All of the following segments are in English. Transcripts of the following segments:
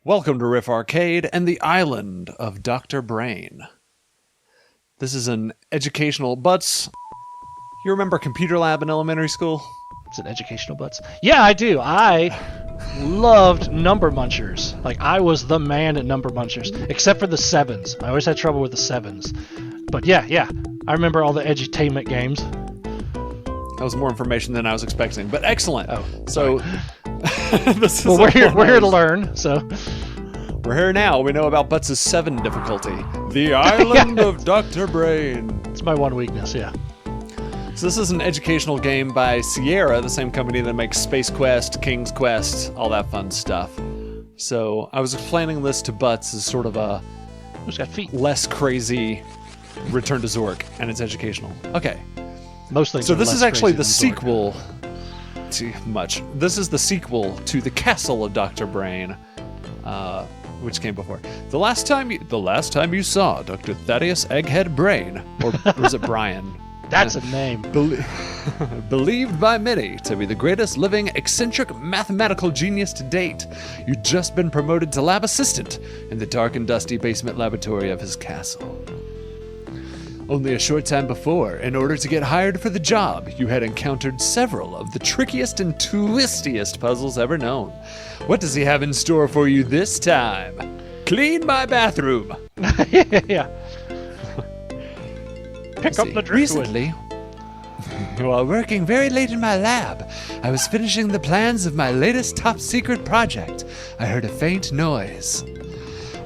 Welcome to Riff Arcade and the island of Dr. Brain. This is an educational butts. You remember computer lab in elementary school? It's an educational butts. Yeah, I do. I loved number munchers. Like, I was the man at number munchers, except for the sevens. I always had trouble with the sevens. But yeah. I remember all the edutainment games. That was more information than I was expecting, but excellent. Oh, so this is we're here to learn. So we're here now. We know about Butts' 7 difficulty, the island of Dr. Brain. It's my one weakness. Yeah. So this is an educational game by Sierra, the same company that makes Space Quest, King's Quest, all that fun stuff. So I was explaining this to Butts as sort of a Who's got feet? less crazy Return to Zork, and it's educational. Okay. Most things. So are this less is actually crazy the than Zork. sequel. Too much. This is the sequel to The Castle of Dr. Brain, which came before. The last time you saw Dr. Thaddeus Egghead Brain, or was it Brian? That's a name. Believed by many to be the greatest living eccentric mathematical genius to date, you'd just been promoted to lab assistant in the dark and dusty basement laboratory of his castle. Only a short time before, in order to get hired for the job, you had encountered several of the trickiest and twistiest puzzles ever known. What does he have in store for you this time? Clean my bathroom. Yeah. Pick up the driftwood. Recently, while working very late in my lab, I was finishing the plans of my latest top secret project. I heard a faint noise.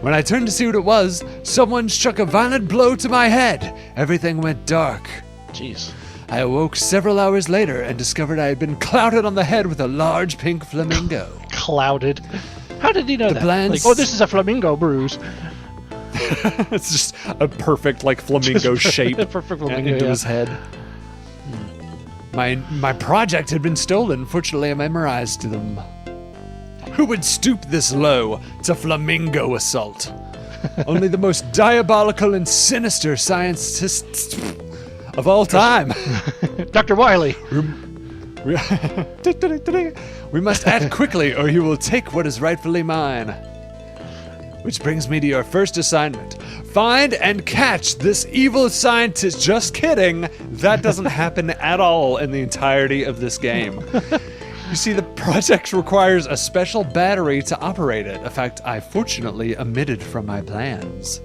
When I turned to see what it was, someone struck a violent blow to my head. Everything went dark. Jeez. I awoke several hours later and discovered I had been clouted on the head with a large pink flamingo. Clouded. How did he know that? Plans- Like, this is a flamingo bruise. It's just a perfect, flamingo shape Perfect flamingo, into yeah. his head. My project had been stolen. Fortunately, I memorized them. Who would stoop this low to flamingo assault? Only the most diabolical and sinister scientists of all time. Dr. Wiley. We must act quickly or he will take what is rightfully mine. Which brings me to your first assignment. Find and catch this evil scientist. Just kidding. That doesn't happen at all in the entirety of this game. You see, the project requires a special battery to operate it. A fact I fortunately omitted from my plans.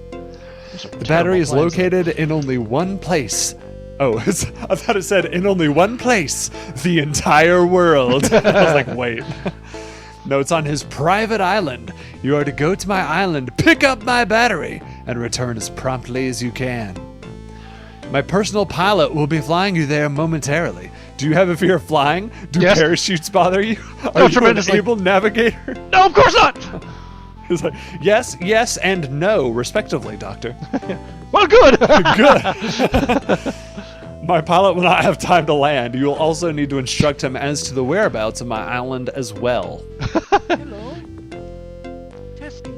The battery is located in only one place. Oh, I thought it said in only one place. The entire world. I was like, wait. No, it's on his private island. You are to go to my island, pick up my battery, and return as promptly as you can. My personal pilot will be flying you there momentarily. Do you have a fear of flying? Do Yes. parachutes bother you? Oh, Are you an tremendously. able navigator? No, of course not. He's like, yes, and no, respectively, Doctor. Well, good. Good. My pilot will not have time to land. You will also need to instruct him as to the whereabouts of my island as well. Hello. Testing.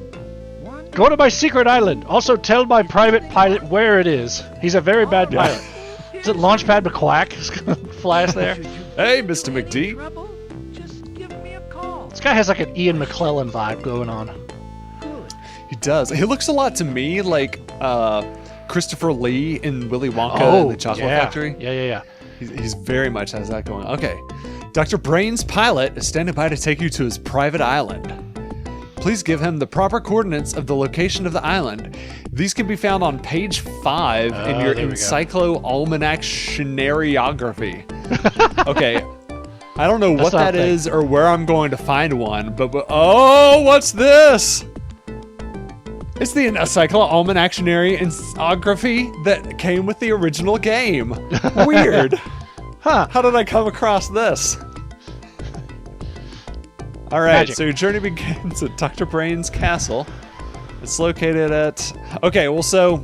1. Go to my secret island. Also tell my private pilot where it is. He's a very bad pilot. Is it Launchpad McQuack? Fly us there. Hey, Mr. McD. Trouble? Just give me a call. This guy has like an Ian McClellan vibe going on. Good. He does. He looks a lot to me like Christopher Lee in Willy Wonka and the Chocolate Factory. Yeah. He's very much has that going. Okay. Dr. Brain's pilot is standing by to take you to his private island. Please give him the proper coordinates of the location of the island. These can be found on page 5 in your there we go. Encyclo-Almanac Scenariography. Okay. I don't know what not a that thing. is or where I'm going to find one, but oh, what's this? It's the Encyclo-Almanac Scenariography that came with the original game. Weird. Huh. How did I come across this? All right, Magic. so your journey begins at Dr. Brain's castle. It's located at... Okay, so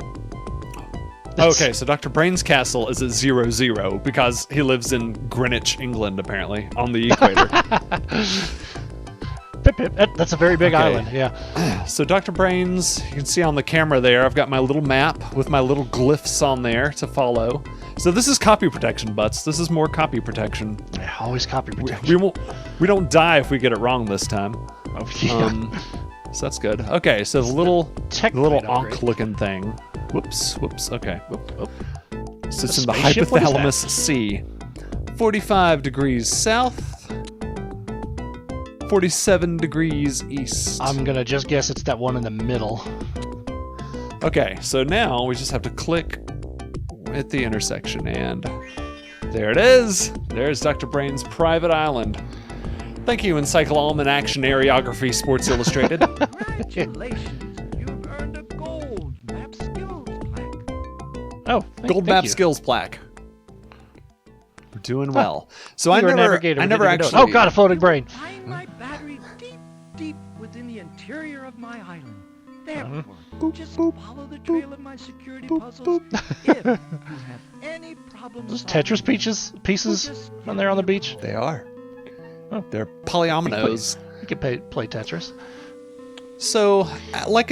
Dr. Brain's castle is at 00 because he lives in Greenwich, England, apparently, on the equator. Pip, pip. That's a very big Okay. island. Yeah. So Dr. Brains, you can see on the camera there, I've got my little map with my little glyphs on there to follow. So this is copy protection, Butts. This is more copy protection. Always copy protection. We don't die if we get it wrong this time. Oh, yeah. So that's good. Okay, so the little Tech Ankh upgrade. looking thing. Whoops. Okay. Whoop. Sits A in the spaceship? What is that? hypothalamus C. 45 degrees south. 47 degrees east. I'm gonna just guess it's that one in the middle. Okay, so now we just have to click at the intersection, and there it is. There's Dr. Brain's private island. Thank you, Encycloalman Action Areography Sports Illustrated. Congratulations, you've earned a gold map skills plaque. Oh, Gold thank Map you. Skills plaque. We're doing well. So You're a I navigator. We never didn't even actually. know. Oh god, a floating brain. Find my battery deep within the interior of my island. Therefore, just follow the trail of my security puzzles. If you have any problems, Those solving Tetris pieces on there on the beach. They are. Oh. They're polyominoes. You can play Tetris. So, like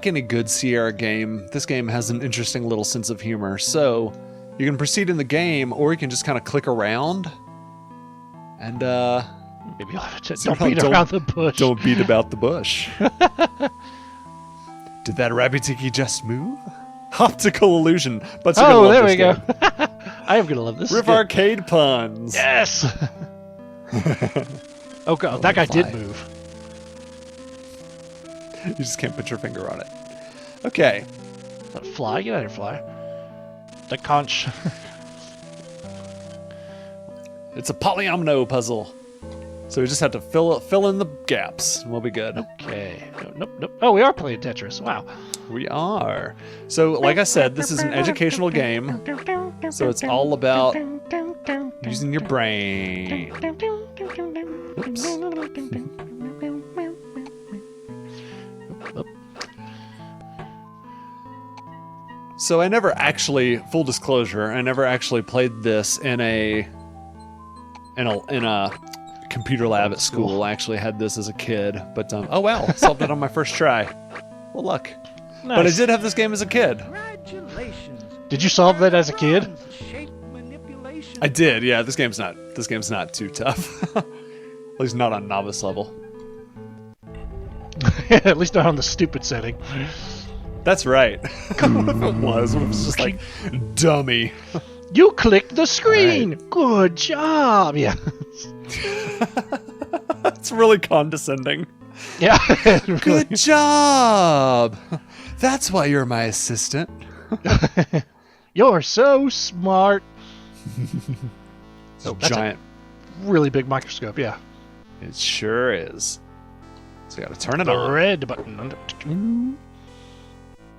any good Sierra game, this game has an interesting little sense of humor. So, you can proceed in the game, or you can just kind of click around. And, Maybe you'll have to So don't beat around the bush. don't beat about the bush. Did that Rabbitiki just move? Optical illusion. But Oh, there we go. I am gonna love this. Riff Good. Arcade puns. Yes. Oh god, that guy did fly. move. You just can't put your finger on it. Okay. That fly, get out of here, fly. The conch. It's a polyomino puzzle. So we just have to fill in the gaps, and we'll be good. Okay. Nope. Oh, we are playing Tetris. Wow. We are. So, like I said, this is an educational game. So it's all about using your brain. Oops. So I never actually, full disclosure, I never actually played this in a computer lab at school. I actually had this as a kid, but oh well, solved it on my first try. Well, luck. But I Nice. did have this game as a kid. Congratulations. Did you solve that as a kid? Bronze shape manipulation. I did, yeah. This game's not too tough. At least not on novice level. At least not on the stupid setting. That's right. If it was just like dummy. You clicked the screen. Good job. Yeah. It's really condescending. Yeah. Good job. That's why you're my assistant. You're so smart. Oh, that's a- giant. Really big microscope. Yeah. It sure is. So you gotta turn it The on. red button.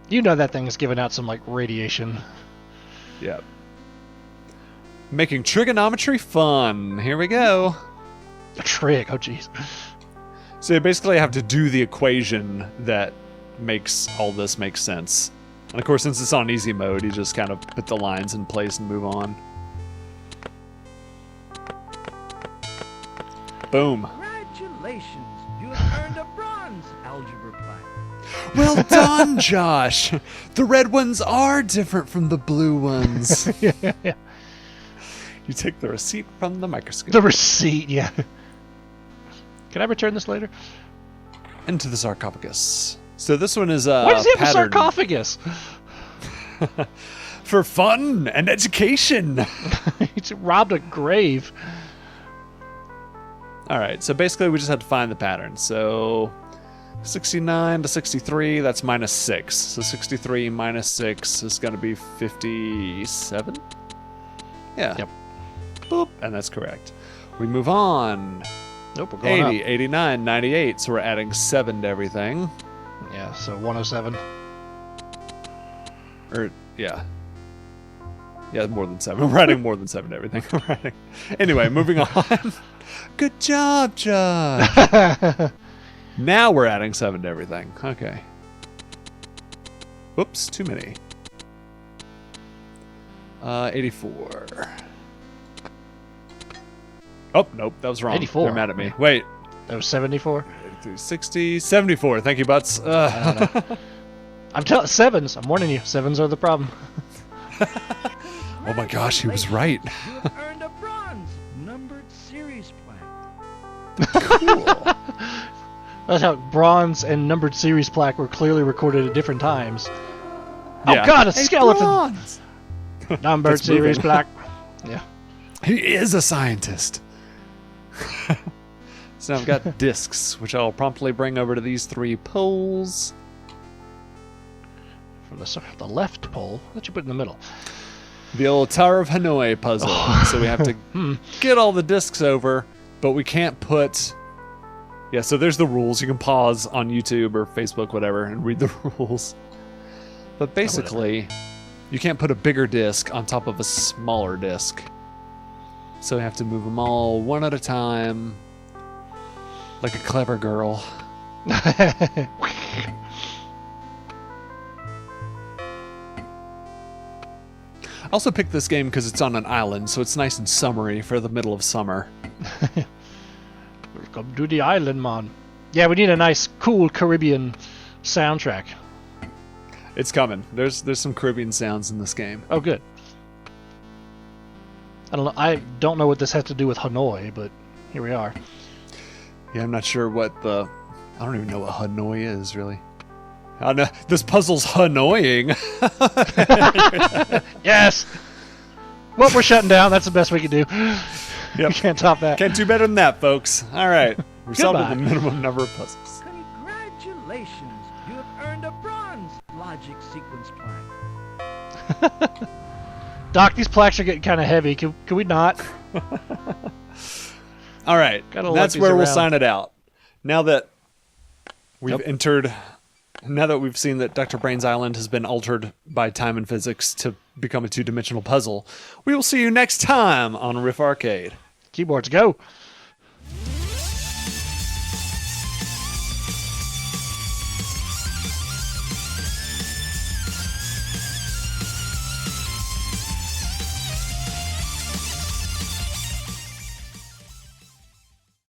You know that thing is giving out some like radiation. Yep. Making trigonometry fun. Here we go. A trig. Oh jeez. So you basically have to do the equation that makes all this make sense. And of course, since it's on easy mode, you just kind of put the lines in place and move on. Boom. Congratulations. You have earned a bronze algebra plaque. Well done, Josh. The red ones are different from the blue ones. Yeah. You take the receipt from the microscope. The receipt. Yeah. Can I return this later? Into the sarcophagus. So this one is Why does he have a patterned sarcophagus? for fun and education. He's robbed a grave. All right, so basically we just have to find the pattern. So 69 to 63, that's minus 6. So 63 minus 6 is going to be 57? Yeah. Yep. Boop, and that's correct. We move on. Nope, we're going 80, 89, 98, so we're adding 7 to everything. up. Yeah, so 107. Or, yeah. Yeah, more than 7. We're adding more than 7 to everything. We're adding... Anyway, moving on. Good job, Josh. Now we're adding 7 to everything. Okay. Whoops, too many. 84. Oh, nope, that was wrong. 84. They're mad at me. Wait. That was 74. 60, 74. Thank you, Butts. I don't know. I'm telling sevens. I'm warning you. Sevens are the problem. Oh my gosh, he was right. You have earned a bronze numbered series plaque. Cool. That's how bronze and numbered series plaque were clearly recorded at different times. Yeah. Oh god, a Hey, skeleton! bronze! Numbered That's series moving. plaque. Yeah. He is a scientist. So now I've got discs, which I'll promptly bring over to these 3 poles. From the left pole, that you put in the middle. The old Tower of Hanoi puzzle. So we have to get all the discs over, but we can't put... Yeah, so there's the rules. You can pause on YouTube or Facebook, whatever, and read the rules. But basically, you can't put a bigger disc on top of a smaller disc. So we have to move them all one at a time, like a clever girl. I also picked this game because it's on an island, so it's nice and summery for the middle of summer. Welcome to the island, man. Yeah, we need a nice, cool Caribbean soundtrack. It's coming. There's some Caribbean sounds in this game. Oh, good. I don't know what this has to do with Hanoi, but here we are. Yeah, I'm not sure what I don't even know what Hanoi is, really. I don't know. This puzzle's Hanoiing. Yes! Well, we're shutting down. That's the best we can do. Yep. You can't top that. Can't do better than that, folks. All right. We solved Goodbye. the minimum number of puzzles. Congratulations! You have earned a bronze logic sequence plaque. Doc, these plaques are getting kind of heavy. Can we not? All right. Gotta That's lug where these we'll around. sign it out. Now that we've Yep. now that we've seen that Dr. Brain's Island has been altered by time and physics to become a 2-dimensional puzzle, we will see you next time on Riff Arcade. Keyboards, go!